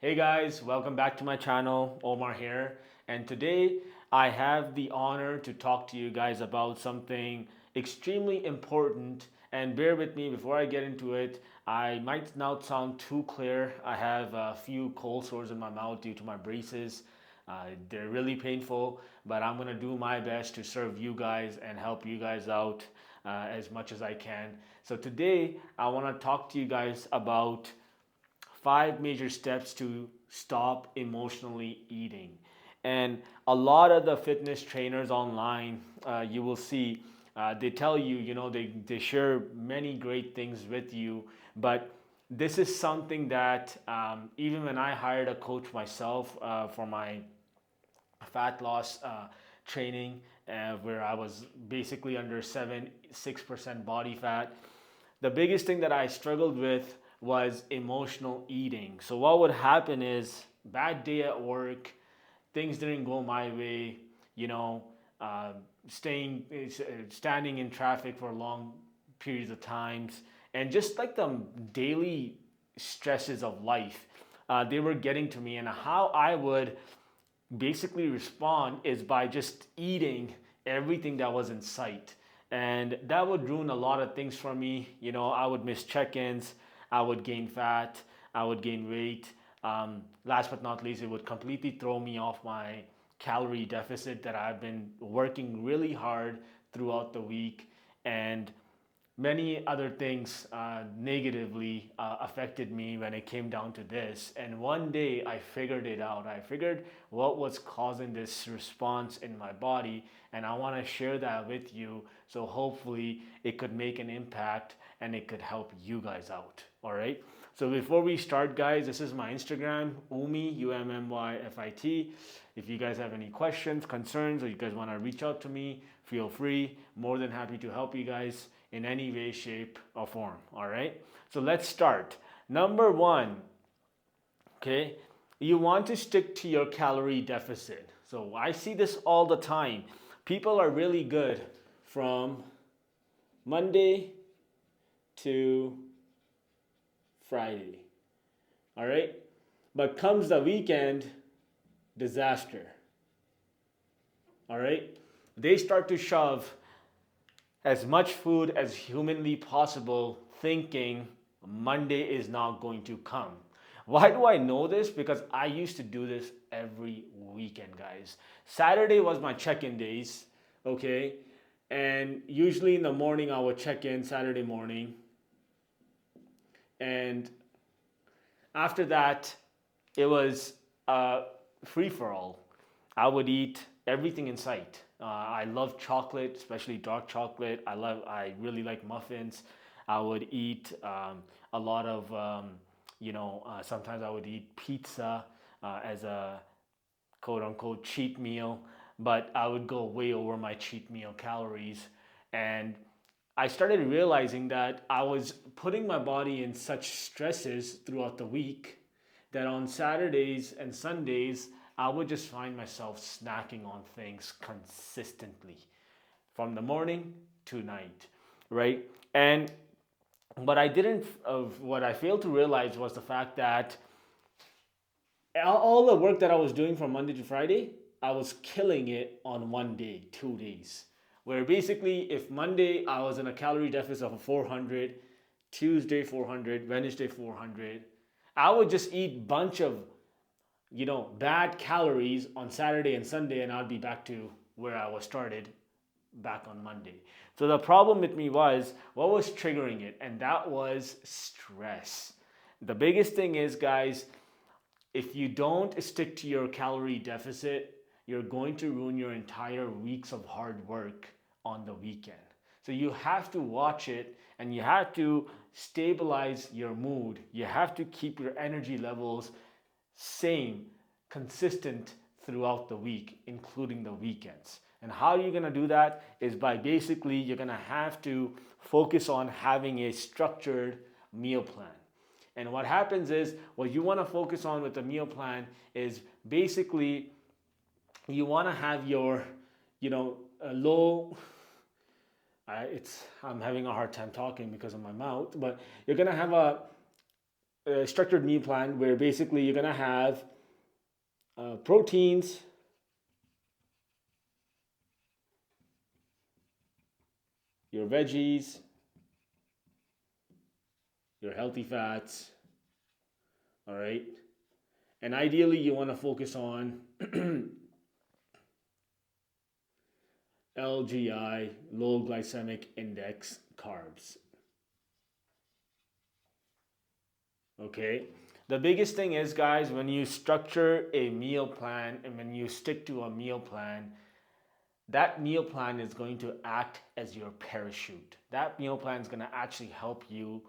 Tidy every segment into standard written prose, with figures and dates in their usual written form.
Hey guys, welcome back to my channel. Omar here. And today I have the honor to talk to you guys about something extremely important. And bear with me before I get into it. I might not sound too clear. I have a few cold sores in my mouth due to my braces. They're really painful, but I'm gonna do my best to serve you guys and help you guys out as much as I can. So today I want to talk to you guys about 5 major steps to stop emotionally eating. And a lot of the fitness trainers online, you will see, they tell you, they share many great things with you. But this is something that even when I hired a coach myself for my fat loss training, where I was basically under 6% body fat, the biggest thing that I struggled with was emotional eating. So what would happen is bad day at work, things didn't go my way, you know, uh, staying standing in traffic for long periods of times, and just like the daily stresses of life, they were getting to me, and how I would basically respond is by just eating everything that was in sight. And that would ruin a lot of things for me. I would miss check ins, I would gain fat, I would gain weight. Last but not least, it would completely throw me off my calorie deficit that I've been working really hard throughout the week. And many other things negatively affected me when it came down to this. And one day I figured it out. I figured what was causing this response in my body, and I want to share that with you. So hopefully it could make an impact and it could help you guys out. All right. So before we start, guys, this is my Instagram, Ummy, UMMYFIT. If you guys have any questions, concerns, or you guys want to reach out to me, feel free. More than happy to help you guys in any way, shape, or form. All right. So let's start. Number one, okay, you want to stick to your calorie deficit. So I see this all the time. People are really good from Monday to Friday. All right. But comes the weekend, disaster. All right. They start to shove as much food as humanly possible, thinking Monday is not going to come. Why do I know this? Because I used to do this every weekend, guys. Saturday was my check in days, okay? And usually in the morning, I would check in Saturday morning. And after that, it was free for all. I would eat everything in sight. I love chocolate, especially dark chocolate. I really like muffins. I would eat a lot of, sometimes I would eat pizza as a quote unquote cheat meal, but I would go way over my cheat meal calories. And I started realizing that I was putting my body in such stresses throughout the week that on Saturdays and Sundays, I would just find myself snacking on things consistently from the morning to night, right? And but I didn't, what I failed to realize was the fact that all the work that I was doing from Monday to Friday, I was killing it on one day, 2 days. Where basically, if Monday I was in a calorie deficit of 400, Tuesday 400, Wednesday 400, I would just eat bunch of bad calories on Saturday and Sunday, and I'd be back to where I was started back on Monday. So the problem with me was what was triggering it, and that was stress. The biggest thing is, guys, if you don't stick to your calorie deficit, you're going to ruin your entire weeks of hard work on the weekend. So you have to watch it, and you have to stabilize your mood. You have to keep your energy levels same, consistent throughout the week, including the weekends. And how you're gonna do that is by basically you're gonna have to focus on having a structured meal plan. And what happens is what you wanna focus on with the meal plan is basically you wanna have your, a low. I'm having a hard time talking because of my mouth, but you're gonna have a structured meal plan where basically you're gonna have proteins, your veggies, your healthy fats, all right? And ideally, you want to focus on LGI, low glycemic index carbs, okay? The biggest thing is, guys, when you structure a meal plan and when you stick to a meal plan, that meal plan is going to act as your parachute. That meal plan is going to actually help you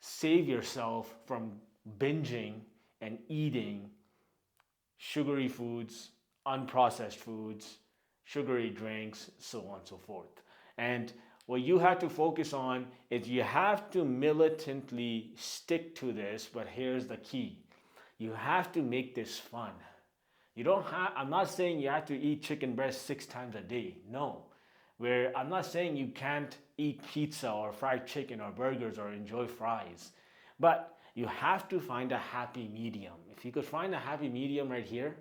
save yourself from binging and eating sugary foods, unprocessed foods, sugary drinks, so on and so forth. And what you have to focus on is you have to militantly stick to this, but here's the key. You have to make this fun. You don't have, I'm not saying you have to eat chicken breast 6 times a day. No. Where I'm not saying you can't eat pizza or fried chicken or burgers or enjoy fries. But you have to find a happy medium. If you could find a happy medium right here,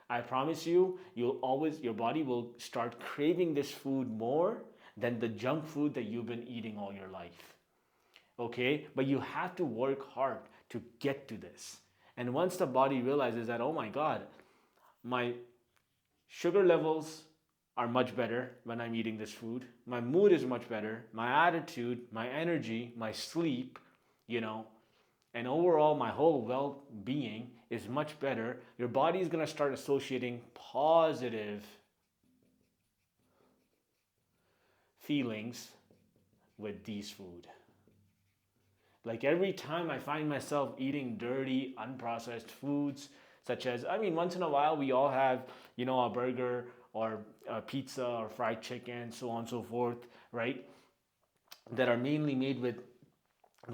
I promise you, your body will start craving this food more than the junk food that you've been eating all your life. Okay? But you have to work hard to get to this. And once the body realizes that, oh my God, my sugar levels are much better when I'm eating this food. My mood is much better. My attitude, my energy, my sleep, you know, and overall my whole well-being is much better. Your body is going to start associating positive feelings with these food. Like every time I find myself eating dirty, unprocessed foods, such as, I mean, once in a while we all have, a burger or a pizza or fried chicken, so on and so forth, right? That are mainly made with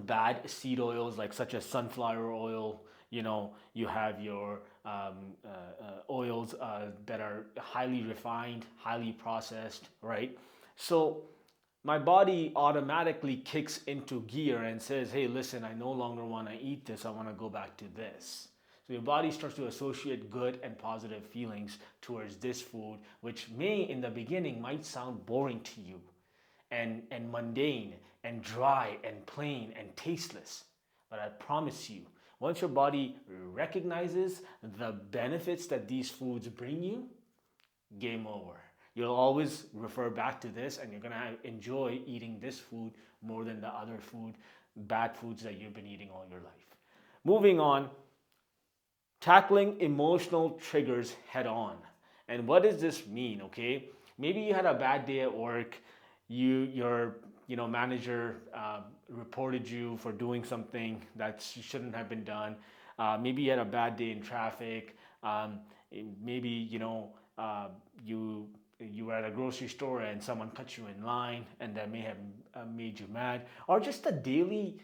bad seed oils, like such as sunflower oil. You have your oils that are highly refined, highly processed, right? So my body automatically kicks into gear and says, hey, listen, I no longer want to eat this. I want to go back to this. So your body starts to associate good and positive feelings towards this food, which may in the beginning might sound boring to you and mundane and dry and plain and tasteless. But I promise you, once your body recognizes the benefits that these foods bring you, game over. You'll always refer back to this and you're gonna enjoy eating this food more than the other bad foods that you've been eating all your life. Moving on, tackling emotional triggers head on. And what does this mean, okay? Maybe you had a bad day at work, your manager reported you for doing something that shouldn't have been done. Maybe you had a bad day in traffic. Maybe you were at a grocery store and someone cut you in line and that may have made you mad, or just the daily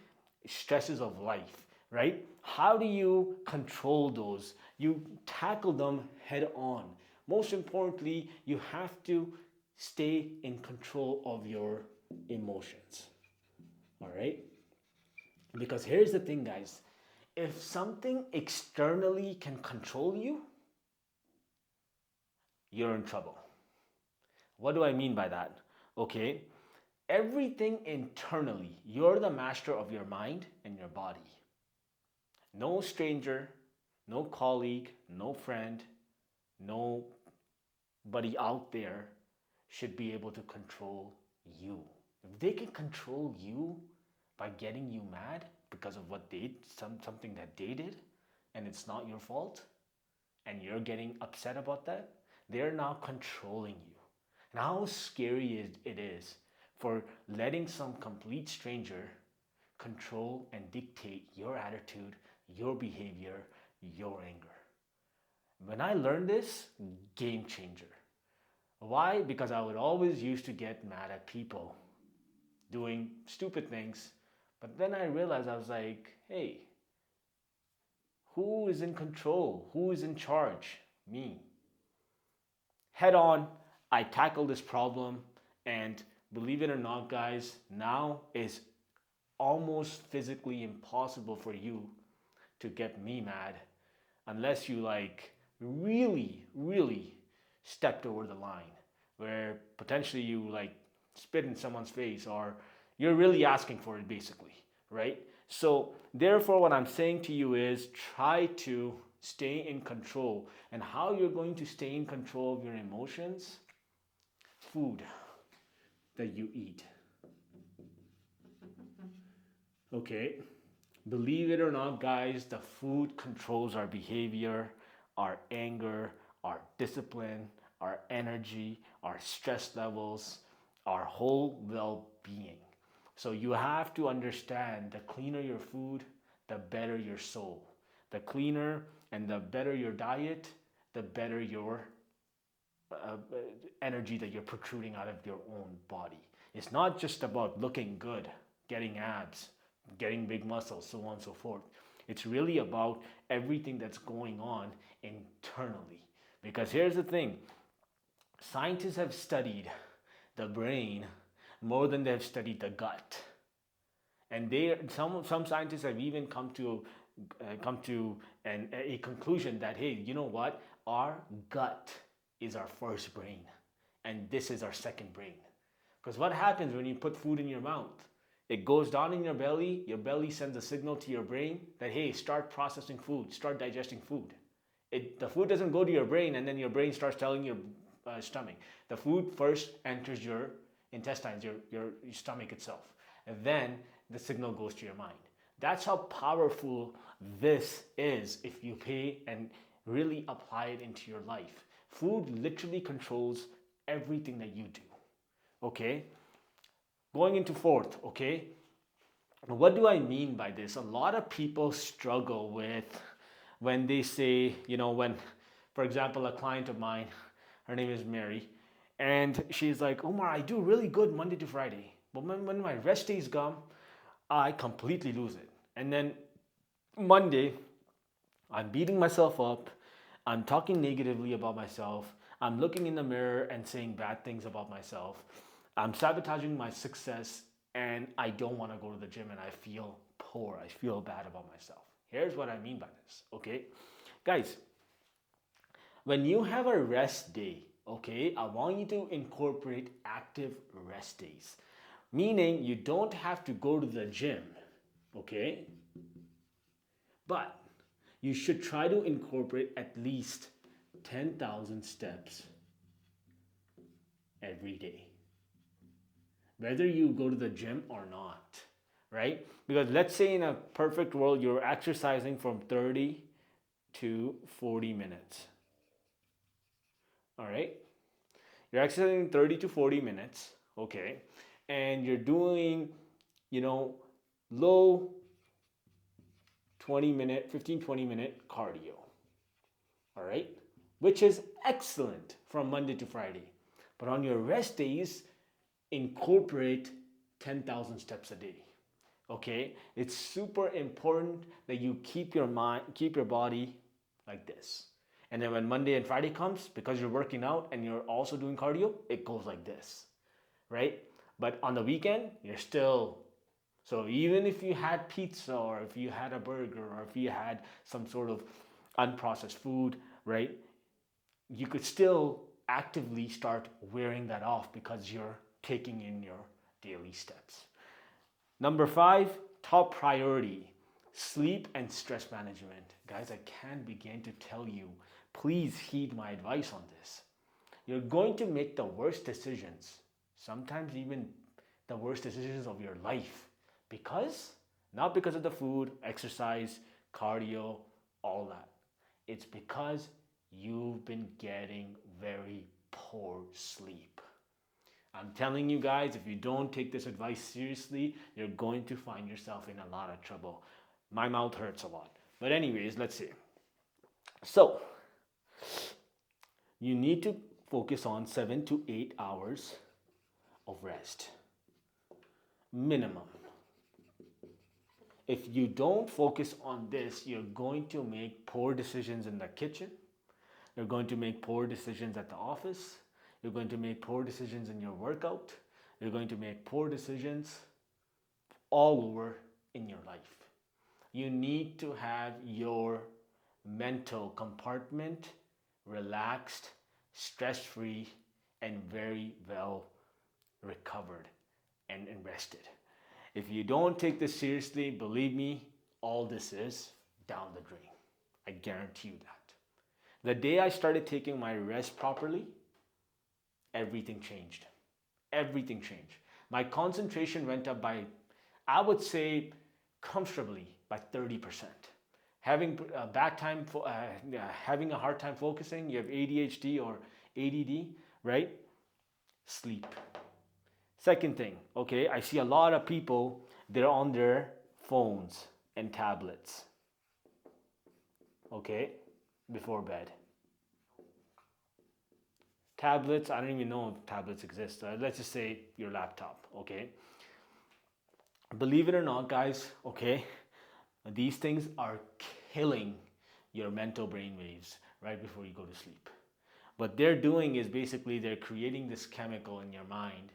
stresses of life, right? How do you control those? You tackle them head on. Most importantly, you have to stay in control of your emotions. All right? Because here's the thing, guys. If something externally can control you, you're in trouble. What do I mean by that? Okay? Everything internally, you're the master of your mind and your body. No stranger, no colleague, no friend, nobody out there should be able to control you. If they can control you by getting you mad because of something that they did, and it's not your fault, and you're getting upset about that, they're now controlling you. And how scary it is for letting some complete stranger control and dictate your attitude, your behavior, your anger. When I learned this, game changer. Why? Because I would always used to get mad at people doing stupid things. But then I realized, I was like, hey, who is in control? Who is in charge? Me. Head on, I tackled this problem, and believe it or not, guys, now is almost physically impossible for you to get me mad unless you like really stepped over the line where potentially you like spit in someone's face or you're really asking for it basically, right? So therefore what I'm saying to you is try to stay in control. And how you're going to stay in control of your emotions? Food that you eat. Okay? Believe it or not, guys, the food controls our behavior, our anger, our discipline, our energy, our stress levels, our whole well being. So you have to understand the cleaner your food, the better your soul. The cleaner and the better your diet, the better your uh, energy that you're protruding out of your own body. It's not just about looking good, getting abs, getting big muscles, so on and so forth. It's really about everything that's going on internally. Because here's the thing, scientists have studied the brain more than they've studied the gut. And some scientists have even come to a conclusion that hey, you know what? Our gut is our first brain, and this is our second brain. Because what happens when you put food in your mouth? It goes down in your belly. Your belly sends a signal to your brain that hey, start processing food, start digesting food. The food doesn't go to your brain, and then your brain starts telling your stomach. The food first enters your intestines, your stomach itself, and then the signal goes to your mind. That's how powerful this is if you pay and really apply it into your life. Food literally controls everything that you do. Okay? Going into fourth, okay? What do I mean by this? A lot of people struggle with when they say, when, for example, a client of mine, her name is Mary, and she's like, Omar, I do really good Monday to Friday. But when my rest days come, I completely lose it. And then Monday, I'm beating myself up. I'm talking negatively about myself. I'm looking in the mirror and saying bad things about myself. I'm sabotaging my success and I don't want to go to the gym and I feel poor. I feel bad about myself. Here's what I mean by this, okay? Guys, when you have a rest day, okay, I want you to incorporate active rest days. Meaning you don't have to go to the gym, okay? But you should try to incorporate at least 10,000 steps every day, whether you go to the gym or not, right? Because let's say in a perfect world, you're exercising from 30 to 40 minutes, all right? You're exercising 30 to 40 minutes, okay? And you're doing, low 20-minute, 15, 20-minute cardio, all right? Which is excellent from Monday to Friday. But on your rest days, incorporate 10,000 steps a day. Okay? It's super important that you keep your mind, keep your body like this. And then when Monday and Friday comes, because you're working out and you're also doing cardio, it goes like this, right? But on the weekend, you're still, so even if you had pizza or if you had a burger or if you had some sort of unprocessed food, right? You could still actively start wearing that off because you're taking in your daily steps. Number 5, top priority, sleep and stress management. Guys, I can't begin to tell you, please heed my advice on this. You're going to make the worst decisions, sometimes even the worst decisions of your life. Because, not because of the food, exercise, cardio, all that. It's because you've been getting very poor sleep. I'm telling you guys, if you don't take this advice seriously, you're going to find yourself in a lot of trouble. My mouth hurts a lot. But anyways, let's see. So, you need to focus on 7 to 8 hours of rest. Minimum. If you don't focus on this, you're going to make poor decisions in the kitchen. You're going to make poor decisions at the office. You're going to make poor decisions in your workout. You're going to make poor decisions all over in your life. You need to have your mental compartment relaxed, stress free, and very well recovered and invested. If you don't take this seriously, believe me, all this is down the drain. I guarantee you that. The day I started taking my rest properly, everything changed. Everything changed. My concentration went up by, I would say, comfortably by 30%. Having a bad time, having a hard time focusing, you have ADHD or ADD, right? Sleep. Second thing, okay, I see a lot of people, they're on their phones and tablets, okay, before bed. Tablets, I don't even know if tablets exist. Let's just say your laptop, okay? Believe it or not, guys, okay, these things are killing your mental brain waves right before you go to sleep. What they're doing is basically they're creating this chemical in your mind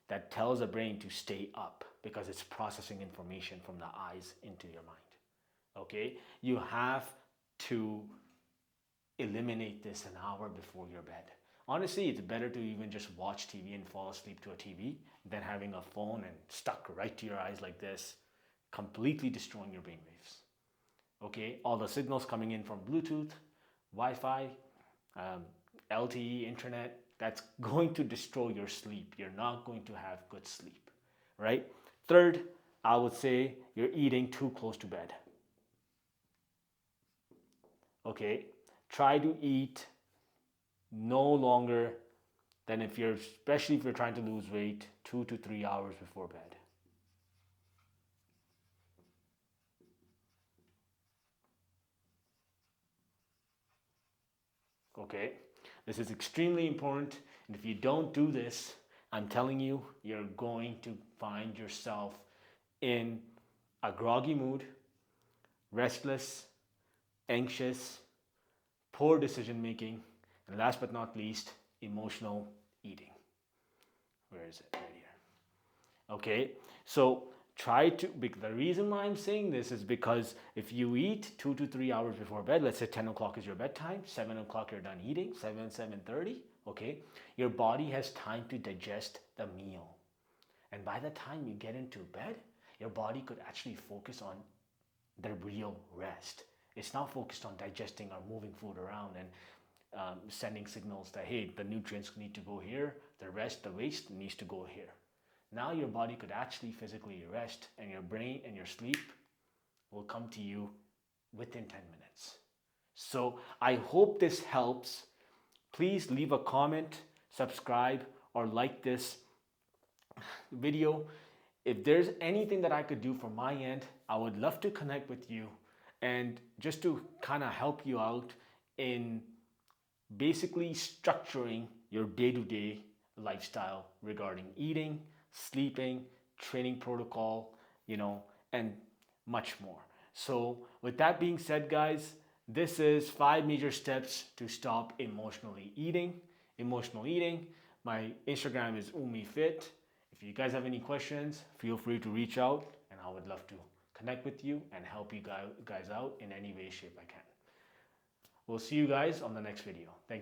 that tells the brain to stay up because it's processing information from the eyes into your mind. Okay? You have to eliminate this an hour before your bed. Honestly, it's better to even just watch TV and fall asleep to a TV than having a phone and stuck right to your eyes like this, completely destroying your brainwaves. Okay, all the signals coming in from Bluetooth, Wi-Fi, um, LTE, internet, that's going to destroy your sleep. You're not going to have good sleep, right? Third, I would say you're eating too close to bed. Okay, try to eat no longer than especially if you're trying to lose weight, 2 to 3 hours before bed. Okay, this is extremely important, and if you don't do this, I'm telling you, you're going to find yourself in a groggy mood, restless, anxious, poor decision making, and last but not least, emotional eating. Where is it? Right here. Okay, so try to, the reason why I'm saying this is because if you eat 2 to 3 hours before bed, let's say 10 o'clock is your bedtime, 7 o'clock you're done eating, 7:30, okay, your body has time to digest the meal. And by the time you get into bed, your body could actually focus on the real rest. It's not focused on digesting or moving food around and sending signals that, hey, the nutrients need to go here, the rest, the waste needs to go here. Now your body could actually physically rest, and your brain and your sleep will come to you within 10 minutes. So I hope this helps. Please leave a comment, subscribe, or like this video. If there's anything that I could do from my end, I would love to connect with you and just to kind of help you out in basically structuring your day-to-day lifestyle regarding eating, sleeping, training protocol, and much more. So with that being said, guys, this is 5 major steps to stop emotionally eating. Emotional eating. My Instagram is umifit. If you guys have any questions, feel free to reach out, and I would love to connect with you and help you guys out in any way, shape I can. We'll see you guys on the next video. Thank you.